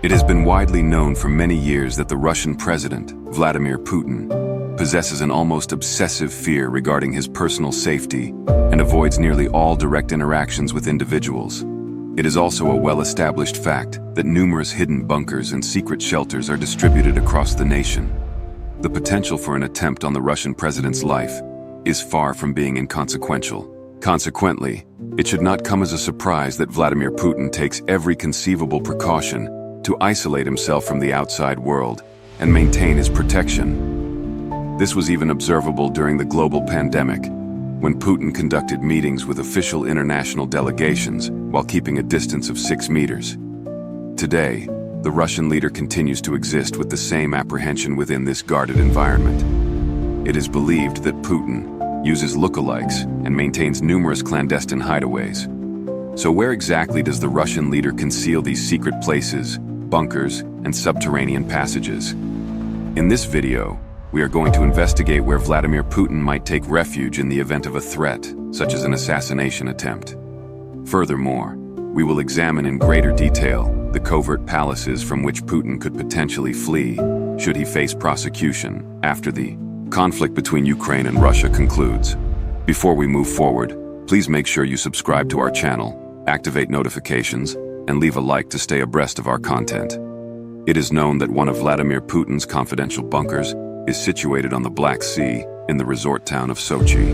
It has been widely known for many years that the Russian president, Vladimir Putin, possesses an almost obsessive fear regarding his personal safety and avoids nearly all direct interactions with individuals. It is also a well-established fact that numerous hidden bunkers and secret shelters are distributed across the nation. The potential for an attempt on the Russian president's life is far from being inconsequential. Consequently, it should not come as a surprise that Vladimir Putin takes every conceivable precaution to isolate himself from the outside world and maintain his protection. This was even observable during the global pandemic, when Putin conducted meetings with official international delegations while keeping a distance of 6 meters. Today, the Russian leader continues to exist with the same apprehension within this guarded environment. It is believed that Putin uses lookalikes and maintains numerous clandestine hideaways. So where exactly does the Russian leader conceal these secret places, bunkers, and subterranean passages? In this video, we are going to investigate where Vladimir Putin might take refuge in the event of a threat, such as an assassination attempt. Furthermore, we will examine in greater detail the covert palaces from which Putin could potentially flee should he face prosecution after the conflict between Ukraine and Russia concludes. Before we move forward, please make sure you subscribe to our channel, activate notifications, and leave a like to stay abreast of our content. It is known that one of Vladimir Putin's confidential bunkers is situated on the Black Sea in the resort town of Sochi.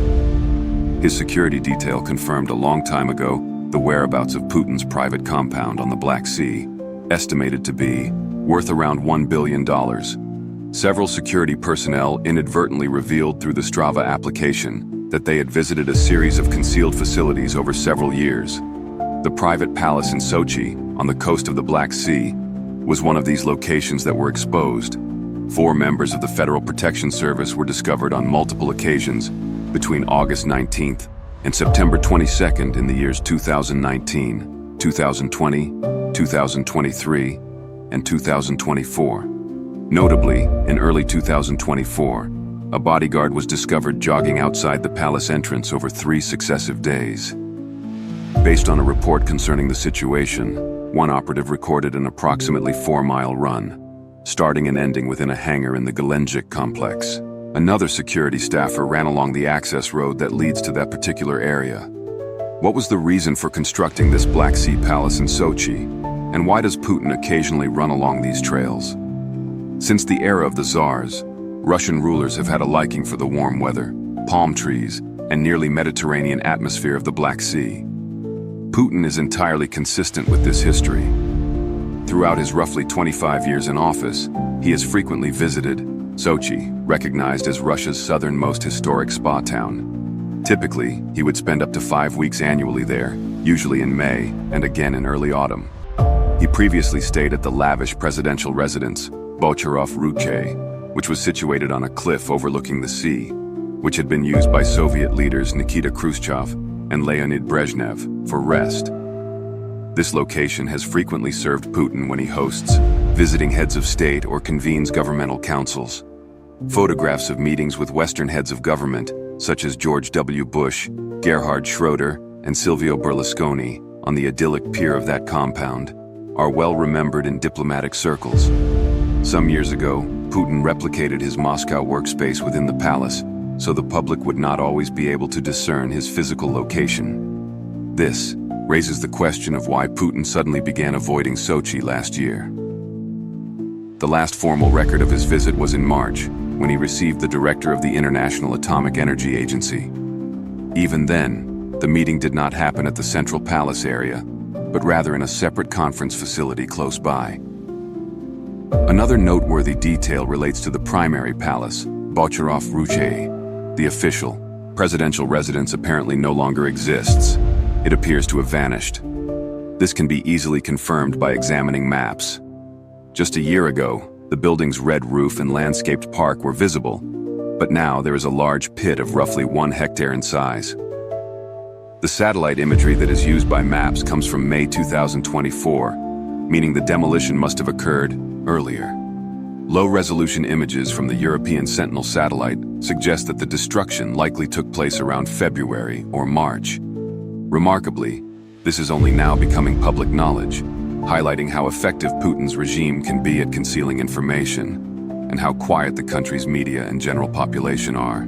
His security detail confirmed a long time ago the whereabouts of Putin's private compound on the Black Sea, estimated to be worth around $1 billion. Several security personnel inadvertently revealed through the Strava application that they had visited a series of concealed facilities over several years. The private palace in Sochi, on the coast of the Black Sea, was one of these locations that were exposed. 4 members of the Federal Protection Service were discovered on multiple occasions between August 19th and September 22nd in the years 2019, 2020, 2023, and 2024. Notably, in early 2024, a bodyguard was discovered jogging outside the palace entrance over 3 successive days. Based on a report concerning the situation, one operative recorded an approximately 4-mile run, starting and ending within a hangar in the Gelendzhik complex. Another security staffer ran along the access road that leads to that particular area. What was the reason for constructing this Black Sea palace in Sochi, and why does Putin occasionally run along these trails? Since the era of the Tsars, Russian rulers have had a liking for the warm weather, palm trees, and nearly Mediterranean atmosphere of the Black Sea. Putin is entirely consistent with this history. Throughout his roughly 25 years in office, he has frequently visited Sochi, recognized as Russia's southernmost historic spa town. Typically, he would spend up to 5 weeks annually there, usually in May and again in early autumn. He previously stayed at the lavish presidential residence, Bocharov Ruche, which was situated on a cliff overlooking the sea, which had been used by Soviet leaders Nikita Khrushchev and Leonid Brezhnev for rest. This location has frequently served Putin when he hosts visiting heads of state or convenes governmental councils. Photographs of meetings with Western heads of government, such as George W. Bush, Gerhard Schroeder, and Silvio Berlusconi, on the idyllic pier of that compound, are well remembered in diplomatic circles. Some years ago, Putin replicated his Moscow workspace within the palace, so the public would not always be able to discern his physical location. This raises the question of why Putin suddenly began avoiding Sochi last year. The last formal record of his visit was in March, when he received the director of the International Atomic Energy Agency. Even then, the meeting did not happen at the Central Palace area, but rather in a separate conference facility close by. Another noteworthy detail relates to the primary palace, Bocharov Ruche. The official, presidential residence apparently no longer exists. It appears to have vanished. This can be easily confirmed by examining maps. Just a year ago, the building's red roof and landscaped park were visible, but now there is a large pit of roughly 1 hectare in size. The satellite imagery that is used by maps comes from May 2024, meaning the demolition must have occurred earlier. Low-resolution images from the European Sentinel satellite suggest that the destruction likely took place around February or March. Remarkably, this is only now becoming public knowledge, highlighting how effective Putin's regime can be at concealing information and how quiet the country's media and general population are.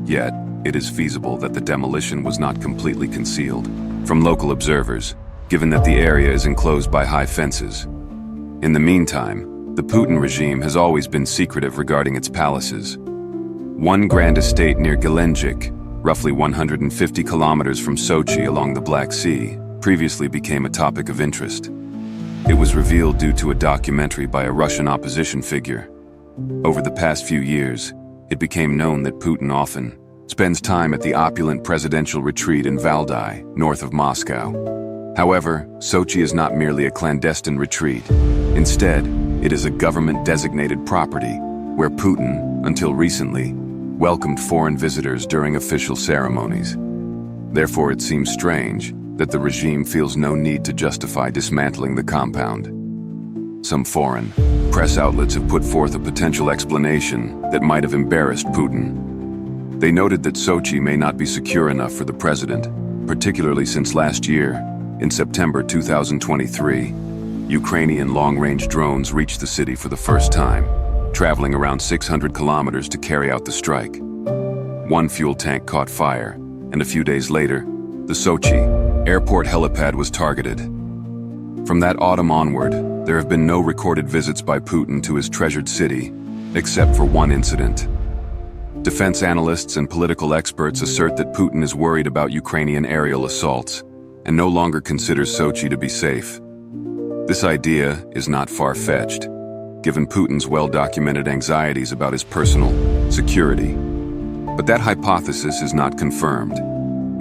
Yet, it is feasible that the demolition was not completely concealed from local observers, given that the area is enclosed by high fences. In the meantime, the Putin regime has always been secretive regarding its palaces. One grand estate near Gelendzhik, roughly 150 kilometers from Sochi along the Black Sea, previously became a topic of interest. It was revealed due to a documentary by a Russian opposition figure. Over the past few years, it became known that Putin often spends time at the opulent presidential retreat in Valdai, north of Moscow. However, Sochi is not merely a clandestine retreat. Instead, it is a government-designated property where Putin, until recently, welcomed foreign visitors during official ceremonies. Therefore, it seems strange that the regime feels no need to justify dismantling the compound. Some foreign press outlets have put forth a potential explanation that might have embarrassed Putin. They noted that Sochi may not be secure enough for the president, particularly since last year, in September 2023, Ukrainian long-range drones reached the city for the first time, traveling around 600 kilometers to carry out the strike. One fuel tank caught fire, and a few days later, the Sochi airport helipad was targeted. From that autumn onward, there have been no recorded visits by Putin to his treasured city, except for one incident. Defense analysts and political experts assert that Putin is worried about Ukrainian aerial assaults and no longer considers Sochi to be safe. This idea is not far-fetched, given Putin's well-documented anxieties about his personal security. But that hypothesis is not confirmed.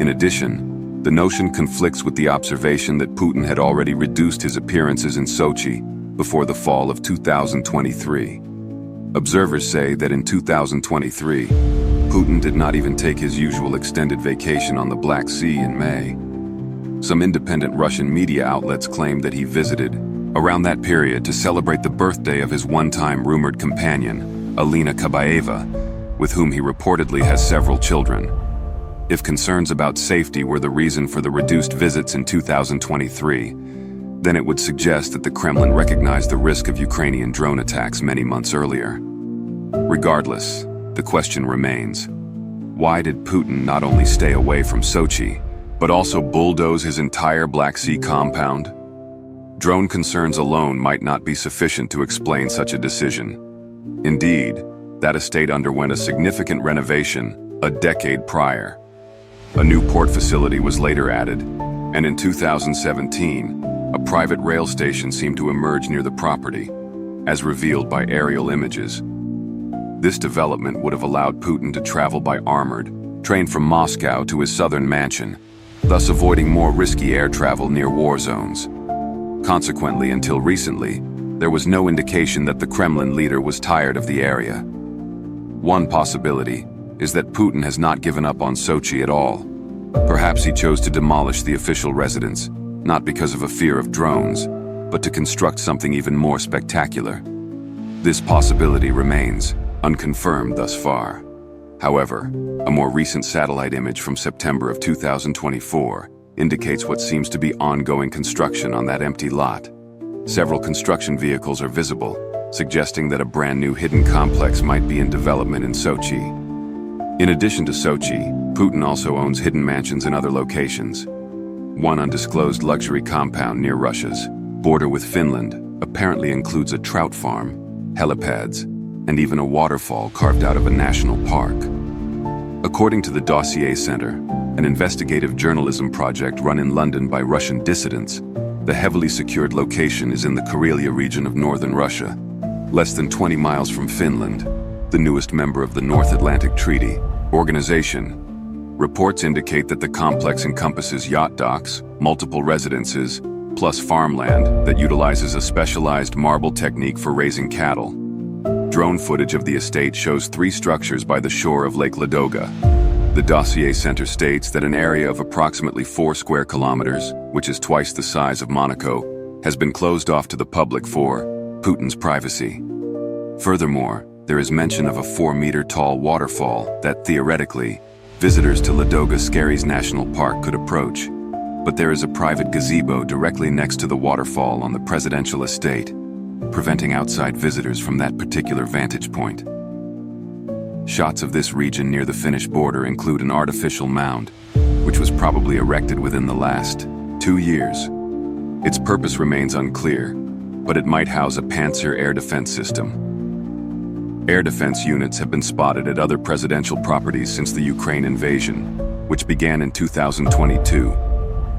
In addition, the notion conflicts with the observation that Putin had already reduced his appearances in Sochi before the fall of 2023. Observers say that in 2023, Putin did not even take his usual extended vacation on the Black Sea in May. Some independent Russian media outlets claim that he visited around that period to celebrate the birthday of his one-time rumored companion, Alina Kabaeva, with whom he reportedly has several children. If concerns about safety were the reason for the reduced visits in 2023, then it would suggest that the Kremlin recognized the risk of Ukrainian drone attacks many months earlier. Regardless, the question remains: why did Putin not only stay away from Sochi, but also bulldoze his entire Black Sea compound? Drone concerns alone might not be sufficient to explain such a decision. Indeed, that estate underwent a significant renovation a decade prior. A new port facility was later added, and in 2017, a private rail station seemed to emerge near the property, as revealed by aerial images. This development would have allowed Putin to travel by armored train from Moscow to his southern mansion, thus avoiding more risky air travel near war zones. Consequently, until recently, there was no indication that the Kremlin leader was tired of the area. One possibility is that Putin has not given up on Sochi at all. Perhaps he chose to demolish the official residence, not because of a fear of drones, but to construct something even more spectacular. This possibility remains unconfirmed thus far. However, a more recent satellite image from September of 2024 indicates what seems to be ongoing construction on that empty lot. Several construction vehicles are visible, suggesting that a brand new hidden complex might be in development in Sochi. In addition to Sochi, Putin also owns hidden mansions in other locations. One undisclosed luxury compound near Russia's border with Finland apparently includes a trout farm, helipads, and even a waterfall carved out of a national park. According to the Dossier Center, an investigative journalism project run in London by Russian dissidents, the heavily secured location is in the Karelia region of northern Russia, less than 20 miles from Finland, the newest member of the North Atlantic Treaty Organization. Reports indicate that the complex encompasses yacht docks, multiple residences, plus farmland that utilizes a specialized marble technique for raising cattle. Drone footage of the estate shows 3 structures by the shore of Lake Ladoga. The Dossier Center states that an area of approximately 4 square kilometers, which is twice the size of Monaco, has been closed off to the public for Putin's privacy. Furthermore, there is mention of a 4-meter-tall waterfall that, theoretically, visitors to Ladoga Skerries National Park could approach. but there is a private gazebo directly next to the waterfall on the presidential estate, preventing outside visitors from that particular vantage point. Shots of this region near the Finnish border include an artificial mound, which was probably erected within the last 2 years. Its purpose remains unclear, but it might house a Panzer air defense system. Air defense units have been spotted at other presidential properties since the Ukraine invasion, which began in 2022.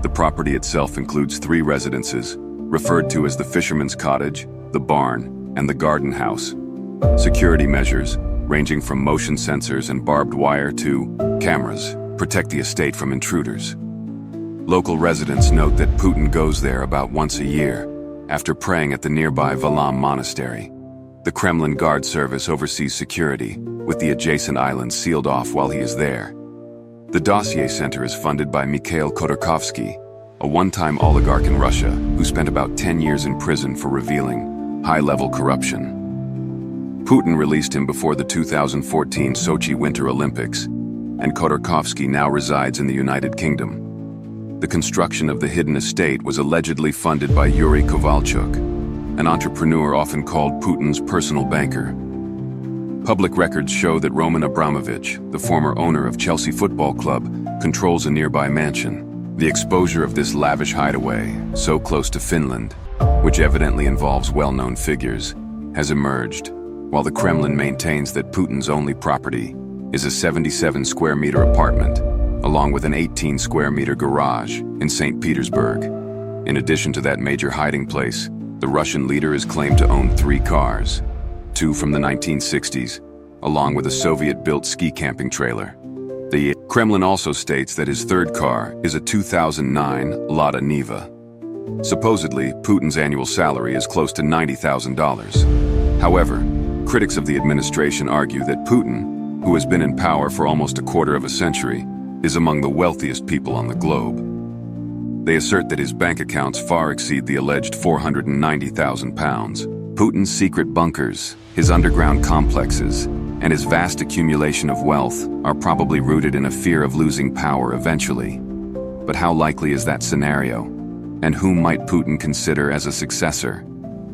The property itself includes 3 residences, referred to as the Fisherman's Cottage, the Barn, and the Garden House. Security measures, ranging from motion sensors and barbed wire to cameras, protect the estate from intruders. Local residents note that Putin goes there about once a year, after praying at the nearby Valam Monastery. The Kremlin Guard Service oversees security, with the adjacent islands sealed off while he is there. The Dossier Center is funded by Mikhail Khodorkovsky, a one-time oligarch in Russia who spent about 10 years in prison for revealing high-level corruption. Putin released him before the 2014 Sochi Winter Olympics, and Khodorkovsky now resides in the United Kingdom. The construction of the hidden estate was allegedly funded by Yuri Kovalchuk, an entrepreneur often called Putin's personal banker. Public records show that Roman Abramovich, the former owner of Chelsea Football Club, controls a nearby mansion. The exposure of this lavish hideaway, so close to Finland, which evidently involves well-known figures, has emerged, while the Kremlin maintains that Putin's only property is a 77-square-meter apartment, along with an 18-square-meter garage in St. Petersburg. In addition to that major hiding place, the Russian leader is claimed to own 3 cars, 2 from the 1960s, along with a Soviet-built ski camping trailer. The Kremlin also states that his 3rd car is a 2009 Lada Niva. Supposedly, Putin's annual salary is close to $90,000. However, critics of the administration argue that Putin, who has been in power for almost a quarter of a century, is among the wealthiest people on the globe. They assert that his bank accounts far exceed the alleged £490,000. Putin's secret bunkers, his underground complexes, and his vast accumulation of wealth are probably rooted in a fear of losing power eventually. But how likely is that scenario? And whom might Putin consider as a successor?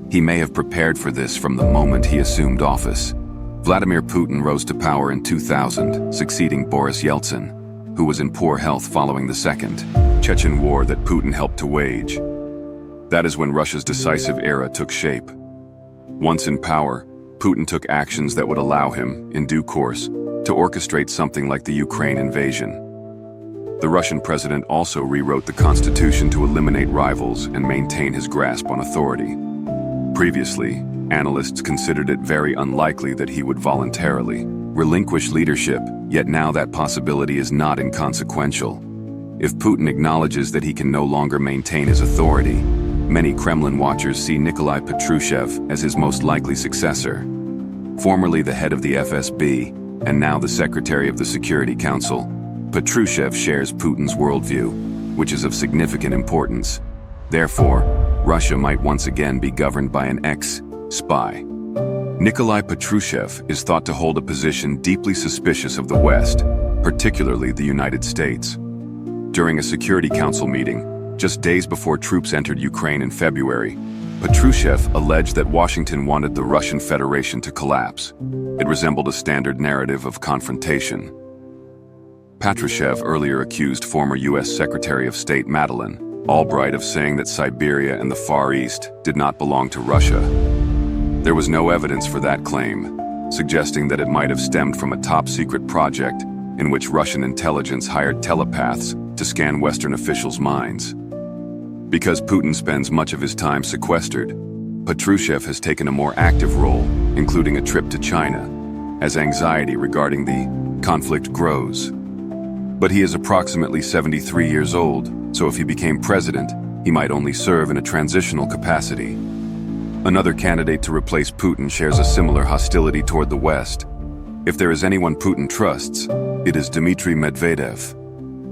He may have prepared for this from the moment he assumed office. Vladimir Putin rose to power in 2000, succeeding Boris Yeltsin, who was in poor health following the Second Chechen War that Putin helped to wage. That is when Russia's decisive era took shape. Once in power, Putin took actions that would allow him, in due course, to orchestrate something like the Ukraine invasion. The Russian president also rewrote the constitution to eliminate rivals and maintain his grasp on authority. Previously, analysts considered it very unlikely that he would voluntarily relinquish leadership, yet now that possibility is not inconsequential. If Putin acknowledges that he can no longer maintain his authority, many Kremlin watchers see Nikolai Patrushev as his most likely successor. Formerly the head of the FSB, and now the Secretary of the Security Council, Patrushev shares Putin's worldview, which is of significant importance. Therefore, Russia might once again be governed by an ex-spy. Nikolai Patrushev is thought to hold a position deeply suspicious of the West, particularly the United States. During a Security Council meeting, just days before troops entered Ukraine in February, Patrushev alleged that Washington wanted the Russian Federation to collapse. It resembled a standard narrative of confrontation. Patrushev earlier accused former U.S. Secretary of State Madeleine Albright of saying that Siberia and the Far East did not belong to Russia. There was no evidence for that claim, suggesting that it might have stemmed from a top-secret project in which Russian intelligence hired telepaths to scan Western officials' minds. Because Putin spends much of his time sequestered, Patrushev has taken a more active role, including a trip to China, as anxiety regarding the conflict grows. But he is approximately 73 years old, so if he became president, he might only serve in a transitional capacity. Another candidate to replace Putin shares a similar hostility toward the West. If there is anyone Putin trusts, it is Dmitry Medvedev.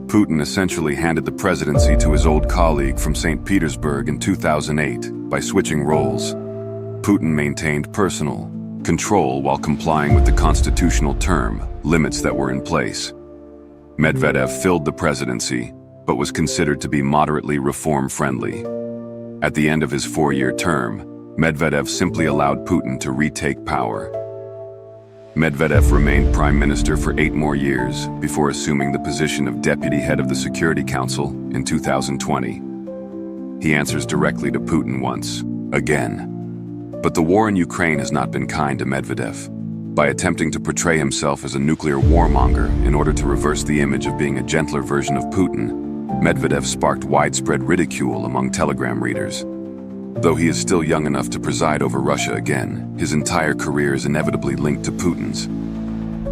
Putin essentially handed the presidency to his old colleague from St. Petersburg in 2008 by switching roles. Putin maintained personal control while complying with the constitutional term limits that were in place. Medvedev filled the presidency, but was considered to be moderately reform-friendly. At the end of his 4-year term, Medvedev simply allowed Putin to retake power. Medvedev remained prime minister for 8 more years before assuming the position of deputy head of the Security Council in 2020. He answers directly to Putin once, again. But the war in Ukraine has not been kind to Medvedev. By attempting to portray himself as a nuclear warmonger in order to reverse the image of being a gentler version of Putin, Medvedev sparked widespread ridicule among Telegram readers. Though he is still young enough to preside over Russia again, his entire career is inevitably linked to Putin's.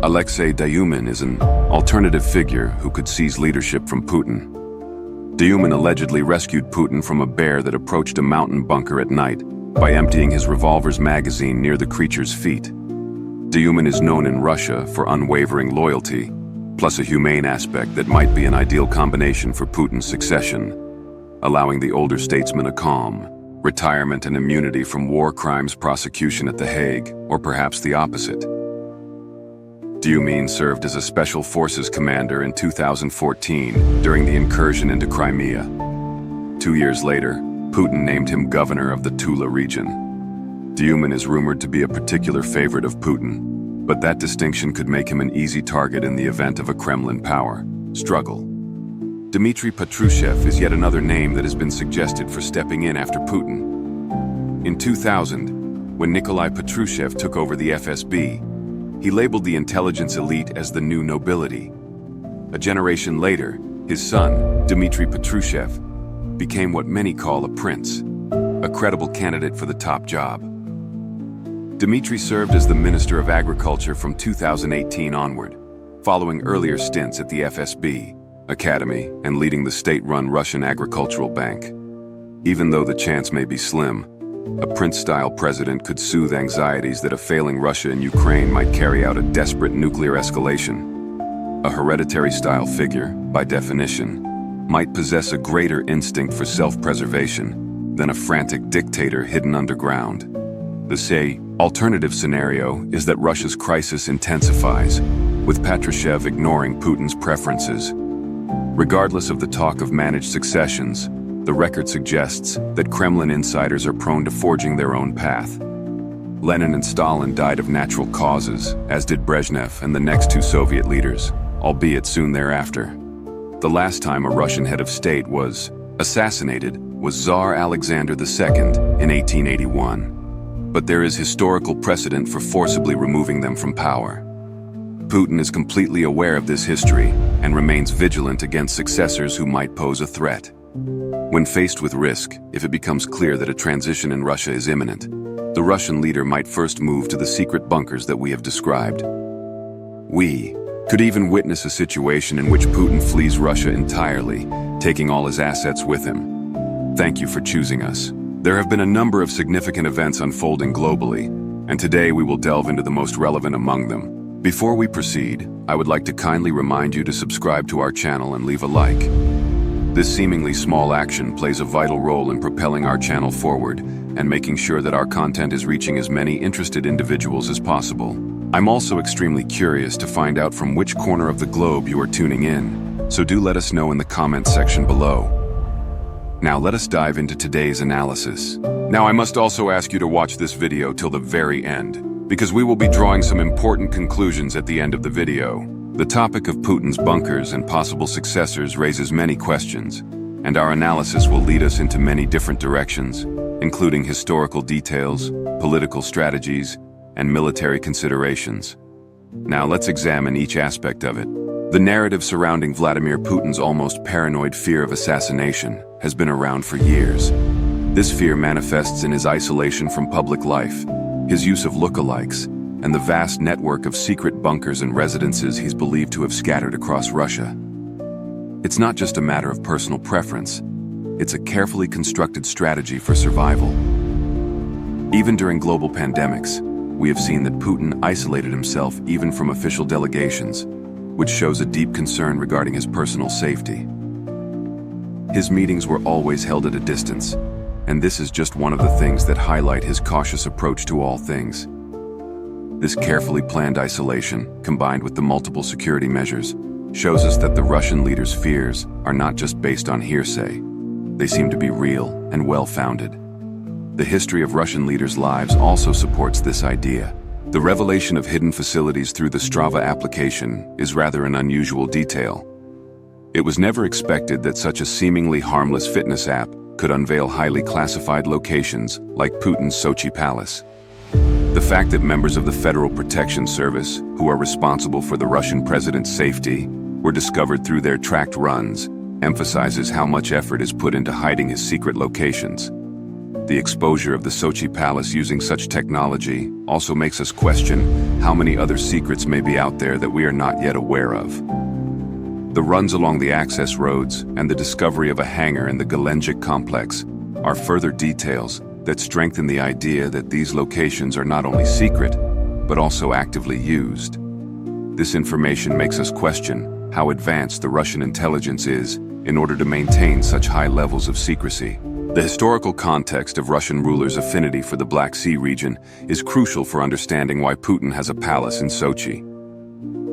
Alexei Dyumin is an alternative figure who could seize leadership from Putin. Dyumin allegedly rescued Putin from a bear that approached a mountain bunker at night by emptying his revolver's magazine near the creature's feet. Dyumin is known in Russia for unwavering loyalty, plus a humane aspect that might be an ideal combination for Putin's succession, allowing the older statesman a calm, retirement and immunity from war crimes prosecution at The Hague, or perhaps the opposite. Dyumin served as a special forces commander in 2014 during the incursion into Crimea. 2 years later, Putin named him governor of the Tula region. Dyumin is rumored to be a particular favorite of Putin, but that distinction could make him an easy target in the event of a Kremlin power struggle. Dmitry Patrushev is yet another name that has been suggested for stepping in after Putin. In 2000, when Nikolai Patrushev took over the FSB, he labeled the intelligence elite as the new nobility. A generation later, his son, Dmitry Patrushev, became what many call a prince, a credible candidate for the top job. Dmitry served as the Minister of Agriculture from 2018 onward, following earlier stints at the FSB, Academy, and leading the state-run Russian Agricultural Bank. Even though the chance may be slim, a prince-style president could soothe anxieties that a failing Russia and Ukraine might carry out a desperate nuclear escalation. A hereditary-style figure, by definition, might possess a greater instinct for self-preservation than a frantic dictator hidden underground. The, say, alternative scenario is that Russia's crisis intensifies, with Patrushev ignoring Putin's preferences. Regardless of the talk of managed successions, the record suggests that Kremlin insiders are prone to forging their own path. Lenin and Stalin died of natural causes, as did Brezhnev and the next 2 Soviet leaders, albeit soon thereafter. The last time a Russian head of state was assassinated was Tsar Alexander II in 1881. But there is historical precedent for forcibly removing them from power. Putin is completely aware of this history and remains vigilant against successors who might pose a threat. When faced with risk, if it becomes clear that a transition in Russia is imminent, the Russian leader might first move to the secret bunkers that we have described. We could even witness a situation in which Putin flees Russia entirely, taking all his assets with him. Thank you for choosing us. There have been a number of significant events unfolding globally, and today we will delve into the most relevant among them. Before we proceed, I would like to kindly remind you to subscribe to our channel and leave a like. This seemingly small action plays a vital role in propelling our channel forward and making sure that our content is reaching as many interested individuals as possible. I'm also extremely curious to find out from which corner of the globe you are tuning in, so do let us know in the comments section below. Now let us dive into today's analysis. Now I must also ask you to watch this video till the very end, because we will be drawing some important conclusions at the end of the video. The topic of Putin's bunkers and possible successors raises many questions, and our analysis will lead us into many different directions, including historical details, political strategies, and military considerations. Now let's examine each aspect of it. The narrative surrounding Vladimir Putin's almost paranoid fear of assassination has been around for years. This fear manifests in his isolation from public life, his use of lookalikes, and the vast network of secret bunkers and residences he's believed to have scattered across Russia. It's not just a matter of personal preference, it's a carefully constructed strategy for survival. Even during global pandemics, we have seen that Putin isolated himself even from official delegations, which shows a deep concern regarding his personal safety. His meetings were always held at a distance, and this is just one of the things that highlight his cautious approach to all things. This carefully planned isolation, combined with the multiple security measures, shows us that the Russian leader's fears are not just based on hearsay. They seem to be real and well-founded. The history of Russian leaders' lives also supports this idea. The revelation of hidden facilities through the Strava application is rather an unusual detail. It was never expected that such a seemingly harmless fitness app could unveil highly classified locations like Putin's Sochi Palace. The fact that members of the Federal Protection Service, who are responsible for the Russian president's safety, were discovered through their tracked runs emphasizes how much effort is put into hiding his secret locations. The exposure of the Sochi Palace using such technology also makes us question how many other secrets may be out there that we are not yet aware of. The runs along the access roads and the discovery of a hangar in the Gelendzhik complex are further details that strengthen the idea that these locations are not only secret, but also actively used. This information makes us question how advanced the Russian intelligence is in order to maintain such high levels of secrecy. The historical context of Russian rulers' affinity for the Black Sea region is crucial for understanding why Putin has a palace in Sochi.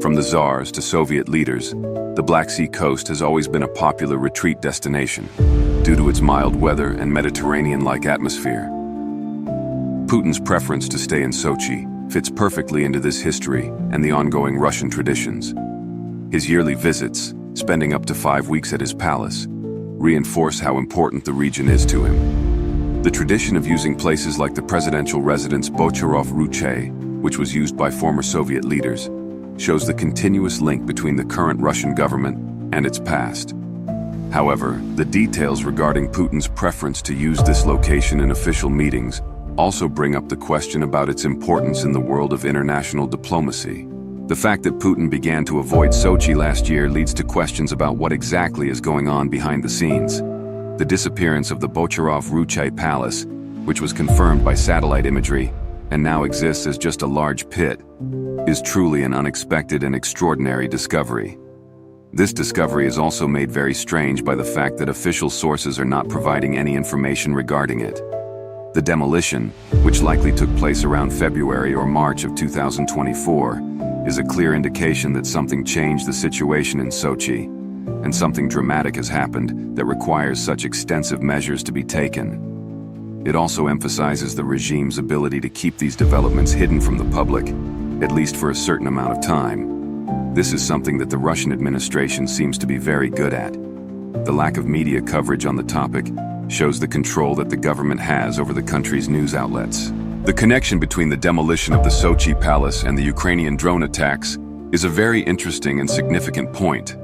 From the czars to Soviet leaders, the Black Sea coast has always been a popular retreat destination due to its mild weather and Mediterranean-like atmosphere. Putin's preference to stay in Sochi fits perfectly into this history and the ongoing Russian traditions. His yearly visits, spending up to 5 weeks at his palace, reinforce how important the region is to him. The tradition of using places like the presidential residence Bocharov Ruchey, which was used by former Soviet leaders, shows the continuous link between the current Russian government and its past. However, the details regarding Putin's preference to use this location in official meetings also bring up the question about its importance in the world of international diplomacy. The fact that Putin began to avoid Sochi last year leads to questions about what exactly is going on behind the scenes. The disappearance of the Bocharov Ruchey Palace, which was confirmed by satellite imagery and now exists as just a large pit, is truly an unexpected and extraordinary discovery. This discovery is also made very strange by the fact that official sources are not providing any information regarding it. The demolition, which likely took place around February or March of 2024, is a clear indication that something changed the situation in Sochi, and something dramatic has happened that requires such extensive measures to be taken. It also emphasizes the regime's ability to keep these developments hidden from the public, at least for a certain amount of time. This is something that the Russian administration seems to be very good at. The lack of media coverage on the topic shows the control that the government has over the country's news outlets. The connection between the demolition of the Sochi Palace and the Ukrainian drone attacks is a very interesting and significant point.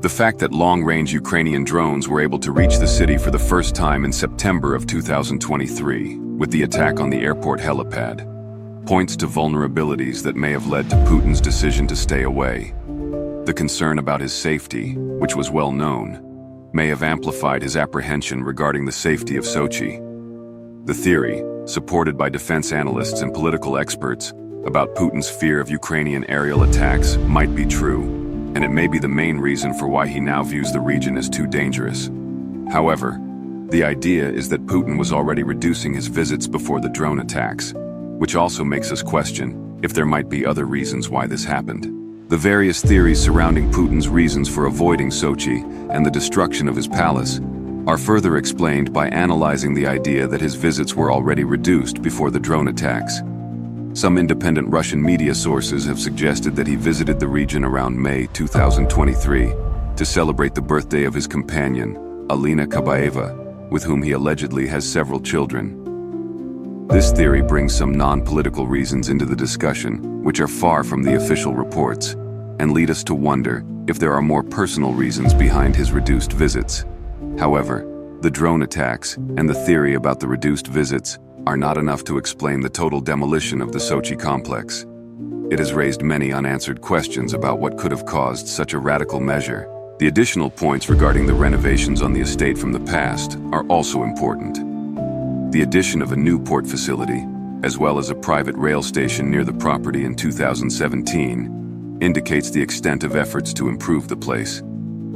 The fact that long-range Ukrainian drones were able to reach the city for the first time in September of 2023, with the attack on the airport helipad, points to vulnerabilities that may have led to Putin's decision to stay away. The concern about his safety, which was well known, may have amplified his apprehension regarding the safety of Sochi. The theory, supported by defense analysts and political experts, about Putin's fear of Ukrainian aerial attacks might be true, and it may be the main reason for why he now views the region as too dangerous. However, the idea is that Putin was already reducing his visits before the drone attacks, which also makes us question if there might be other reasons why this happened. The various theories surrounding Putin's reasons for avoiding Sochi and the destruction of his palace are further explained by analyzing the idea that his visits were already reduced before the drone attacks. Some independent Russian media sources have suggested that he visited the region around May 2023 to celebrate the birthday of his companion, Alina Kabaeva, with whom he allegedly has several children. This theory brings some non-political reasons into the discussion, which are far from the official reports, and lead us to wonder if there are more personal reasons behind his reduced visits. However, the drone attacks and the theory about the reduced visits are not enough to explain the total demolition of the Sochi complex. It has raised many unanswered questions about what could have caused such a radical measure. The additional points regarding the renovations on the estate from the past are also important. The addition of a new port facility, as well as a private rail station near the property in 2017, indicates the extent of efforts to improve the place.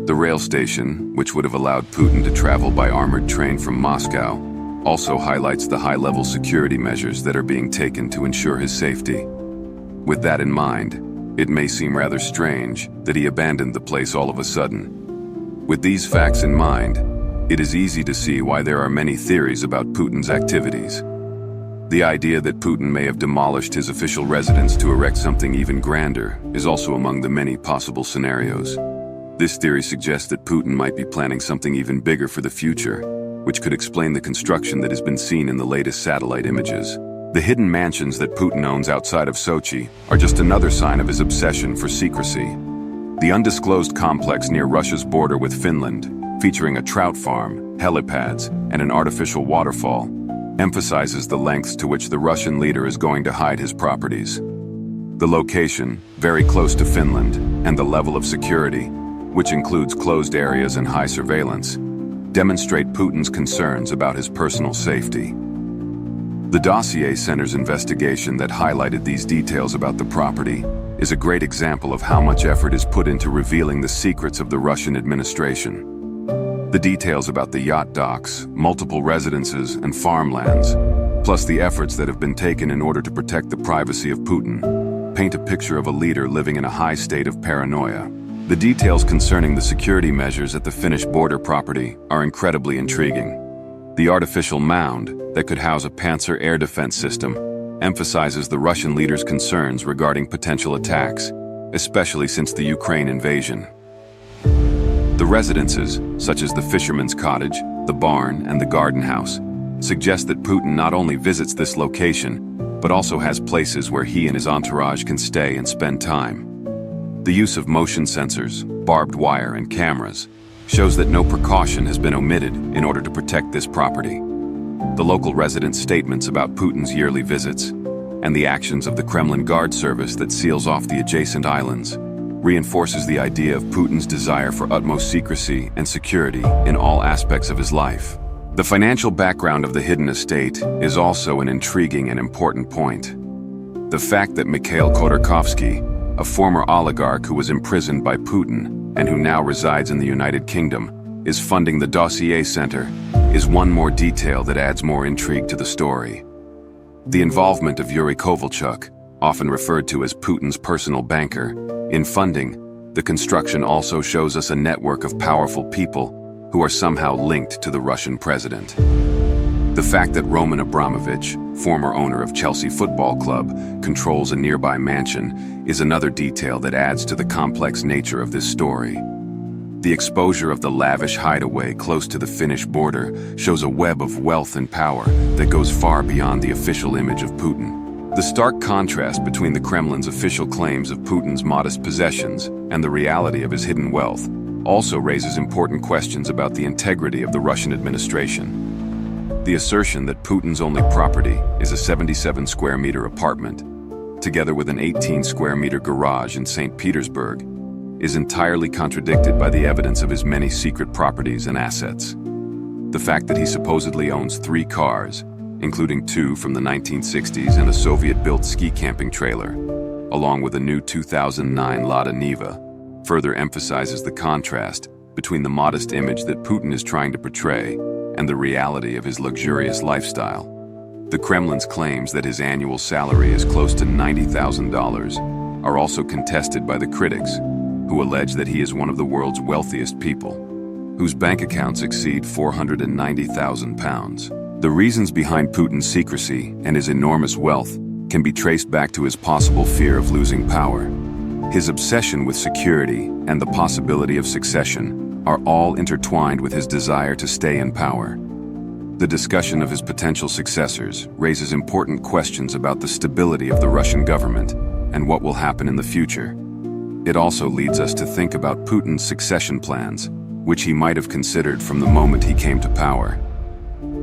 The rail station, which would have allowed Putin to travel by armored train from Moscow, also highlights the high-level security measures that are being taken to ensure his safety. With that in mind, It may seem rather strange that he abandoned the place all of a sudden. With these facts in mind, it is easy to see why there are many theories about Putin's activities. The idea that Putin may have demolished his official residence to erect something even grander is also among the many possible scenarios. This theory suggests that Putin might be planning something even bigger for the future, which could explain the construction that has been seen in the latest satellite images. The hidden mansions that Putin owns outside of Sochi are just another sign of his obsession for secrecy. The undisclosed complex near Russia's border with Finland, featuring a trout farm, helipads, and an artificial waterfall, emphasizes the lengths to which the Russian leader is going to hide his properties. The location, very close to Finland, and the level of security, which includes closed areas and high surveillance, demonstrate Putin's concerns about his personal safety. The Dossier Center's investigation that highlighted these details about the property is a great example of how much effort is put into revealing the secrets of the Russian administration. The details about the yacht docks, multiple residences, and farmlands, plus the efforts that have been taken in order to protect the privacy of Putin, paint a picture of a leader living in a high state of paranoia. The details concerning the security measures at the Finnish border property are incredibly intriguing. The artificial mound that could house a Panzer air defense system emphasizes the Russian leader's concerns regarding potential attacks, especially since the Ukraine invasion. The residences, such as the fisherman's cottage, the barn, and the garden house, suggest that Putin not only visits this location, but also has places where he and his entourage can stay and spend time. The use of motion sensors, barbed wire, and cameras shows that no precaution has been omitted in order to protect this property. The local residents' statements about Putin's yearly visits and the actions of the Kremlin Guard service that seals off the adjacent islands reinforces the idea of Putin's desire for utmost secrecy and security in all aspects of his life. The financial background of the hidden estate is also an intriguing and important point. The fact that Mikhail Khodorkovsky, a former oligarch who was imprisoned by Putin and who now resides in the United Kingdom, is funding the Dossier Center is one more detail that adds more intrigue to the story. The involvement of Yuri Kovalchuk, often referred to as Putin's personal banker, in funding the construction also shows us a network of powerful people who are somehow linked to the Russian president. The fact that Roman Abramovich, former owner of Chelsea Football Club, controls a nearby mansion is another detail that adds to the complex nature of this story. The exposure of the lavish hideaway close to the Finnish border shows a web of wealth and power that goes far beyond the official image of Putin. The stark contrast between the Kremlin's official claims of Putin's modest possessions and the reality of his hidden wealth also raises important questions about the integrity of the Russian administration. The assertion that Putin's only property is a 77-square-meter apartment, together with an 18-square-meter garage in St. Petersburg, is entirely contradicted by the evidence of his many secret properties and assets. The fact that he supposedly owns 3 cars, including 2 from the 1960s and a Soviet-built ski camping trailer, along with a new 2009 Lada Niva, further emphasizes the contrast between the modest image that Putin is trying to portray and the reality of his luxurious lifestyle. The Kremlin's claims that his annual salary is close to $90,000 are also contested by the critics, who allege that he is one of the world's wealthiest people, whose bank accounts exceed £490,000. The reasons behind Putin's secrecy and his enormous wealth can be traced back to his possible fear of losing power. His obsession with security and the possibility of succession are all intertwined with his desire to stay in power. The discussion of his potential successors raises important questions about the stability of the Russian government and what will happen in the future. It also leads us to think about Putin's succession plans, which he might have considered from the moment he came to power.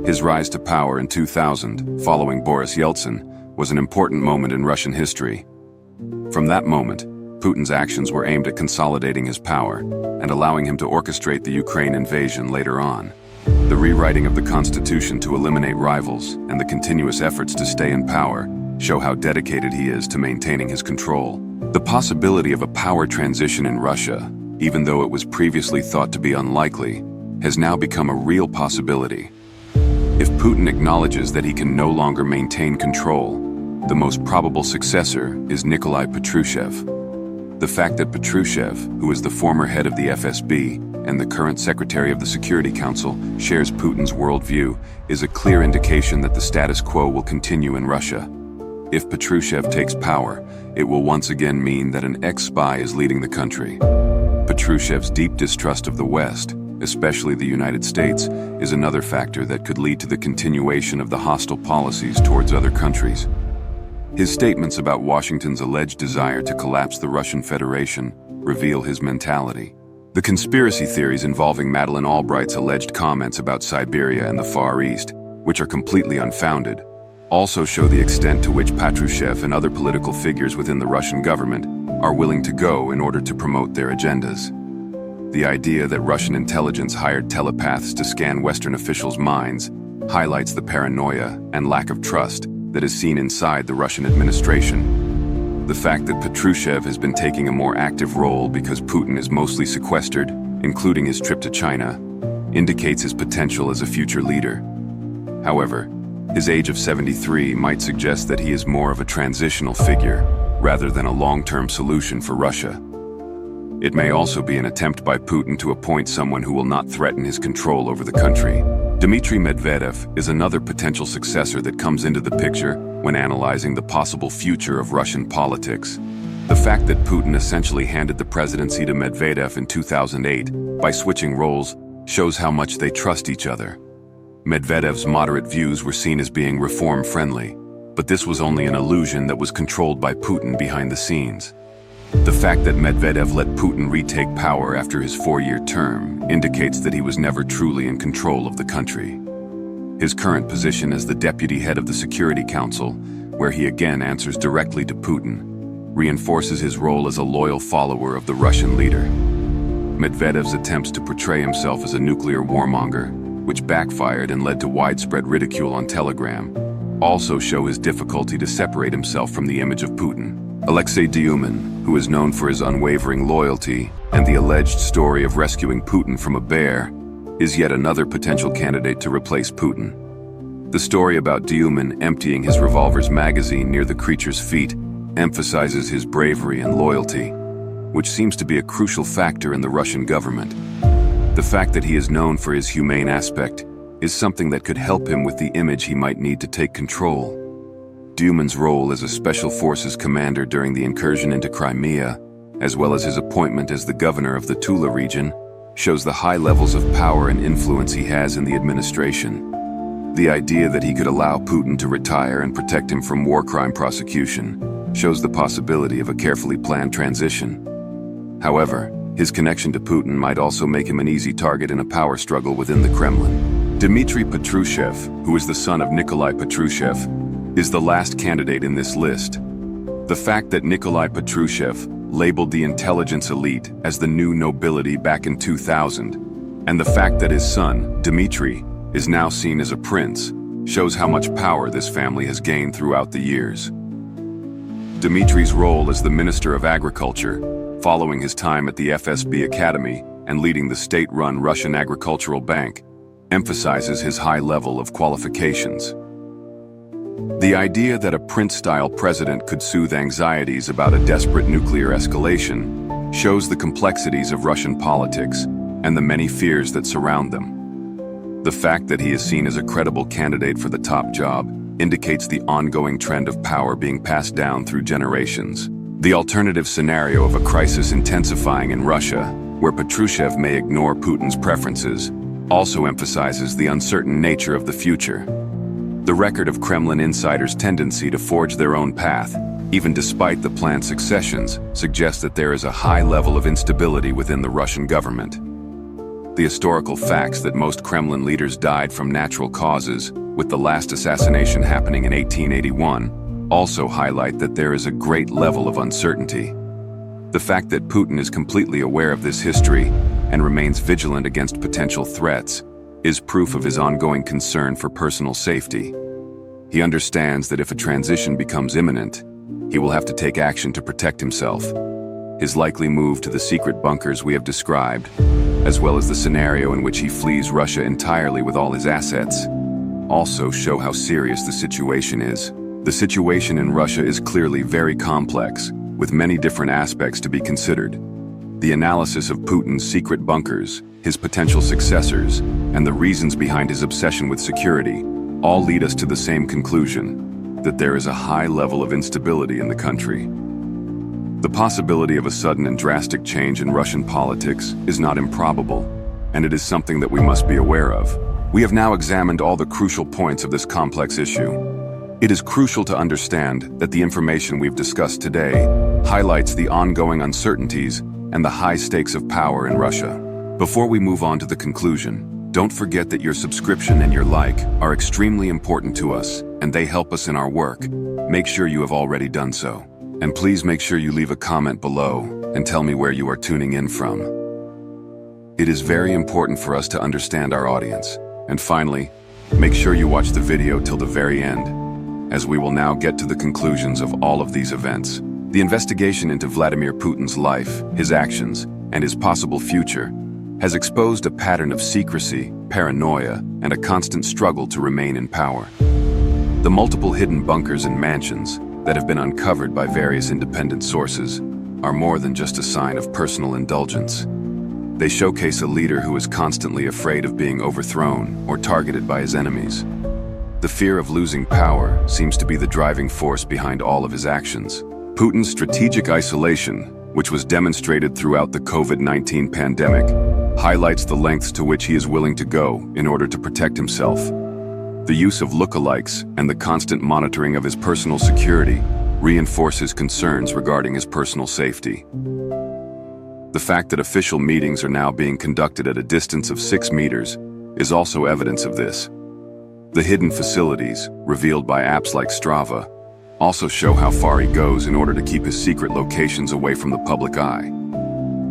His rise to power in 2000, following Boris Yeltsin, was an important moment in Russian history. From that moment, Putin's actions were aimed at consolidating his power and allowing him to orchestrate the Ukraine invasion later on. The rewriting of the constitution to eliminate rivals and the continuous efforts to stay in power show how dedicated he is to maintaining his control. The possibility of a power transition in Russia, even though it was previously thought to be unlikely, has now become a real possibility. If Putin acknowledges that he can no longer maintain control, the most probable successor is Nikolai Patrushev. The fact that Patrushev, who is the former head of the FSB and the current Secretary of the Security Council, shares Putin's worldview is a clear indication that the status quo will continue in Russia. If Patrushev takes power, it will once again mean that an ex-spy is leading the country. Patrushev's deep distrust of the West, especially the United States, is another factor that could lead to the continuation of the hostile policies towards other countries. His statements about Washington's alleged desire to collapse the Russian Federation reveal his mentality. The conspiracy theories involving Madeleine Albright's alleged comments about Siberia and the Far East, which are completely unfounded, also show the extent to which Patrushev and other political figures within the Russian government are willing to go in order to promote their agendas. The idea that Russian intelligence hired telepaths to scan Western officials' minds highlights the paranoia and lack of trust that is seen inside the Russian administration. The fact that Patrushev has been taking a more active role because Putin is mostly sequestered, including his trip to China, indicates his potential as a future leader. However, his age of 73 might suggest that he is more of a transitional figure rather than a long-term solution for Russia. It may also be an attempt by Putin to appoint someone who will not threaten his control over the country. Dmitry Medvedev is another potential successor that comes into the picture when analyzing the possible future of Russian politics. The fact that Putin essentially handed the presidency to Medvedev in 2008 by switching roles shows how much they trust each other. Medvedev's moderate views were seen as being reform-friendly, but this was only an illusion that was controlled by Putin behind the scenes. The fact that Medvedev let Putin retake power after his 4-year term indicates that he was never truly in control of the country. His current position as the deputy head of the Security Council, where he again answers directly to Putin, reinforces his role as a loyal follower of the Russian leader. Medvedev's attempts to portray himself as a nuclear warmonger, which backfired and led to widespread ridicule on Telegram, also show his difficulty to separate himself from the image of Putin. Alexei Dyumin, who is known for his unwavering loyalty and the alleged story of rescuing Putin from a bear, is yet another potential candidate to replace Putin. The story about Dyumin emptying his revolver's magazine near the creature's feet emphasizes his bravery and loyalty, which seems to be a crucial factor in the Russian government. The fact that he is known for his humane aspect is something that could help him with the image he might need to take control. Dyumin's role as a Special Forces commander during the incursion into Crimea, as well as his appointment as the governor of the Tula region, shows the high levels of power and influence he has in the administration. The idea that he could allow Putin to retire and protect him from war crime prosecution shows the possibility of a carefully planned transition. However, his connection to Putin might also make him an easy target in a power struggle within the Kremlin. Dmitry Patrushev, who is the son of Nikolai Patrushev, is the last candidate in this list. The fact that Nikolai Patrushev labeled the intelligence elite as the new nobility back in 2000, and the fact that his son, Dmitry, is now seen as a prince, shows how much power this family has gained throughout the years. Dmitry's role as the Minister of Agriculture, following his time at the FSB Academy and leading the state-run Russian Agricultural Bank, emphasizes his high level of qualifications. The idea that a prince-style president could soothe anxieties about a desperate nuclear escalation shows the complexities of Russian politics and the many fears that surround them. The fact that he is seen as a credible candidate for the top job indicates the ongoing trend of power being passed down through generations. The alternative scenario of a crisis intensifying in Russia, where Patrushev may ignore Putin's preferences, also emphasizes the uncertain nature of the future. The record of Kremlin insiders' tendency to forge their own path, even despite the planned successions, suggests that there is a high level of instability within the Russian government. The historical facts that most Kremlin leaders died from natural causes, with the last assassination happening in 1881, also highlight that there is a great level of uncertainty. The fact that Putin is completely aware of this history and remains vigilant against potential threats is proof of his ongoing concern for personal safety. He understands that if a transition becomes imminent, he will have to take action to protect himself. His likely move to the secret bunkers we have described, as well as the scenario in which he flees Russia entirely with all his assets, also show how serious the situation is. The situation in Russia is clearly very complex, with many different aspects to be considered. The analysis of Putin's secret bunkers, his potential successors, and the reasons behind his obsession with security all lead us to the same conclusion, that there is a high level of instability in the country. The possibility of a sudden and drastic change in Russian politics is not improbable, and it is something that we must be aware of. We have now examined all the crucial points of this complex issue. It is crucial to understand that the information we've discussed today highlights the ongoing uncertainties and the high stakes of power in Russia. Before we move on to the conclusion, don't forget that your subscription and your like are extremely important to us, and they help us in our work. Make sure you have already done so. And please make sure you leave a comment below and tell me where you are tuning in from. It is very important for us to understand our audience. And finally, make sure you watch the video till the very end, as we will now get to the conclusions of all of these events. The investigation into Vladimir Putin's life, his actions, and his possible future has exposed a pattern of secrecy, paranoia, and a constant struggle to remain in power. The multiple hidden bunkers and mansions that have been uncovered by various independent sources are more than just a sign of personal indulgence. They showcase a leader who is constantly afraid of being overthrown or targeted by his enemies. The fear of losing power seems to be the driving force behind all of his actions. Putin's strategic isolation, which was demonstrated throughout the COVID-19 pandemic, highlights the lengths to which he is willing to go in order to protect himself. The use of lookalikes and the constant monitoring of his personal security reinforce his concerns regarding his personal safety. The fact that official meetings are now being conducted at a distance of 6 meters is also evidence of this. The hidden facilities, revealed by apps like Strava, also show how far he goes in order to keep his secret locations away from the public eye.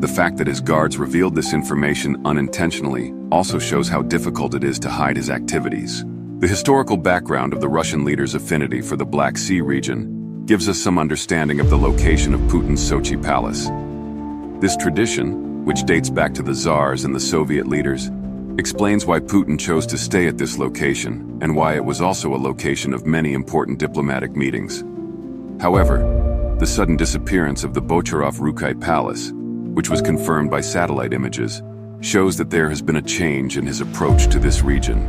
The fact that his guards revealed this information unintentionally also shows how difficult it is to hide his activities. The historical background of the Russian leader's affinity for the Black Sea region gives us some understanding of the location of Putin's Sochi palace. This tradition, which dates back to the Tsars and the Soviet leaders, explains why Putin chose to stay at this location and why it was also a location of many important diplomatic meetings. However, the sudden disappearance of the Bocharov-Rukai Palace, which was confirmed by satellite images, shows that there has been a change in his approach to this region.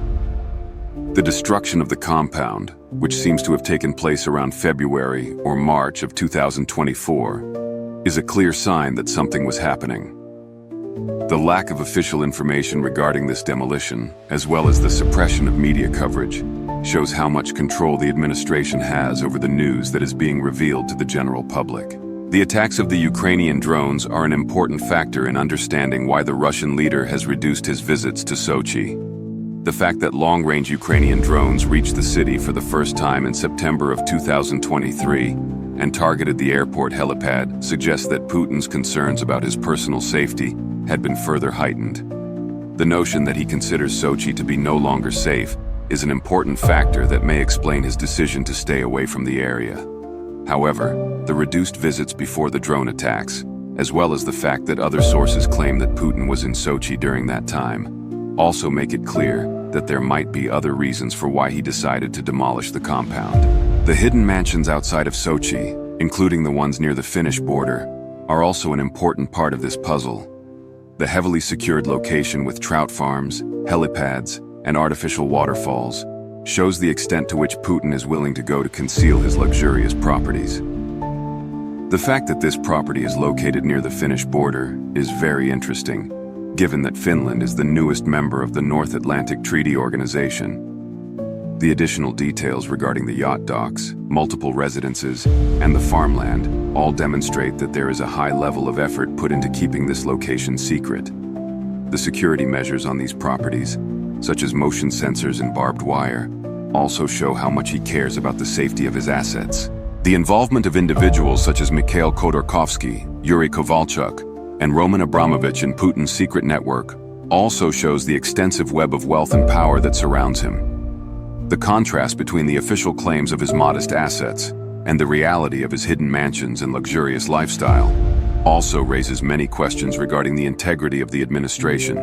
The destruction of the compound, which seems to have taken place around February or March of 2024, is a clear sign that something was happening. The lack of official information regarding this demolition, as well as the suppression of media coverage, shows how much control the administration has over the news that is being revealed to the general public. The attacks of the Ukrainian drones are an important factor in understanding why the Russian leader has reduced his visits to Sochi. The fact that long-range Ukrainian drones reached the city for the first time in September of 2023 and targeted the airport helipad suggests that Putin's concerns about his personal safety had been further heightened. The notion that he considers Sochi to be no longer safe is an important factor that may explain his decision to stay away from the area. However, the reduced visits before the drone attacks, as well as the fact that other sources claim that Putin was in Sochi during that time, also make it clear that there might be other reasons for why he decided to demolish the compound. The hidden mansions outside of Sochi, including the ones near the Finnish border, are also an important part of this puzzle. The heavily secured location with trout farms, helipads, and artificial waterfalls shows the extent to which Putin is willing to go to conceal his luxurious properties. The fact that this property is located near the Finnish border is very interesting, given that Finland is the newest member of the North Atlantic Treaty Organization. The additional details regarding the yacht docks, multiple residences, and the farmland all demonstrate that there is a high level of effort put into keeping this location secret. The security measures on these properties, such as motion sensors and barbed wire, also show how much he cares about the safety of his assets. The involvement of individuals such as Mikhail Khodorkovsky, Yuri Kovalchuk, and Roman Abramovich in Putin's secret network also shows the extensive web of wealth and power that surrounds him. The contrast between the official claims of his modest assets and the reality of his hidden mansions and luxurious lifestyle also raises many questions regarding the integrity of the administration.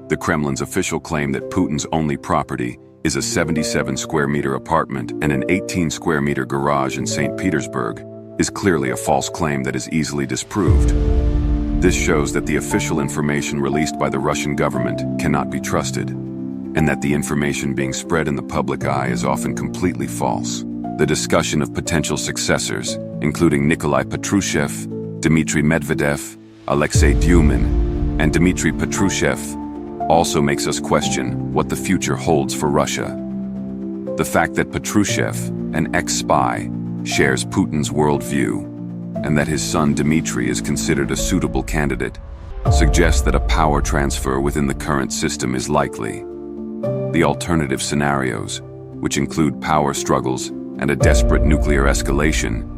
The Kremlin's official claim that Putin's only property is a 77 square meter apartment and an 18 square meter garage in St. Petersburg is clearly a false claim that is easily disproved. This shows that the official information released by the Russian government cannot be trusted, and that the information being spread in the public eye is often completely false. The discussion of potential successors, including Nikolai Patrushev, Dmitry Medvedev, Alexei Dyumin, and Dmitry Patrushev, also makes us question what the future holds for Russia. The fact that Patrushev, an ex-spy, shares Putin's worldview, and that his son Dmitry is considered a suitable candidate, suggests that a power transfer within the current system is likely. The alternative scenarios, which include power struggles and a desperate nuclear escalation,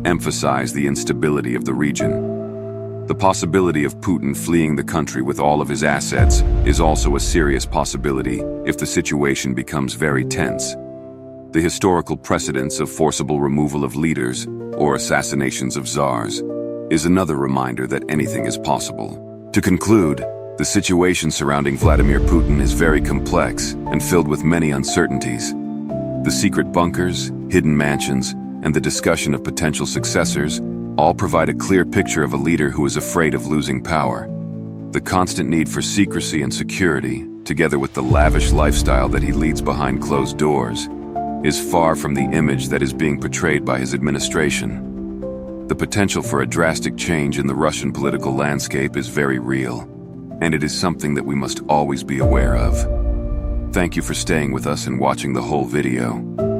emphasize the instability of the region. The possibility of Putin fleeing the country with all of his assets is also a serious possibility if the situation becomes very tense. The historical precedents of forcible removal of leaders or assassinations of czars is another reminder that anything is possible. To conclude, the situation surrounding Vladimir Putin is very complex and filled with many uncertainties. The secret bunkers, hidden mansions, and the discussion of potential successors all provide a clear picture of a leader who is afraid of losing power. The constant need for secrecy and security, together with the lavish lifestyle that he leads behind closed doors, is far from the image that is being portrayed by his administration. The potential for a drastic change in the Russian political landscape is very real, and it is something that we must always be aware of. Thank you for staying with us and watching the whole video.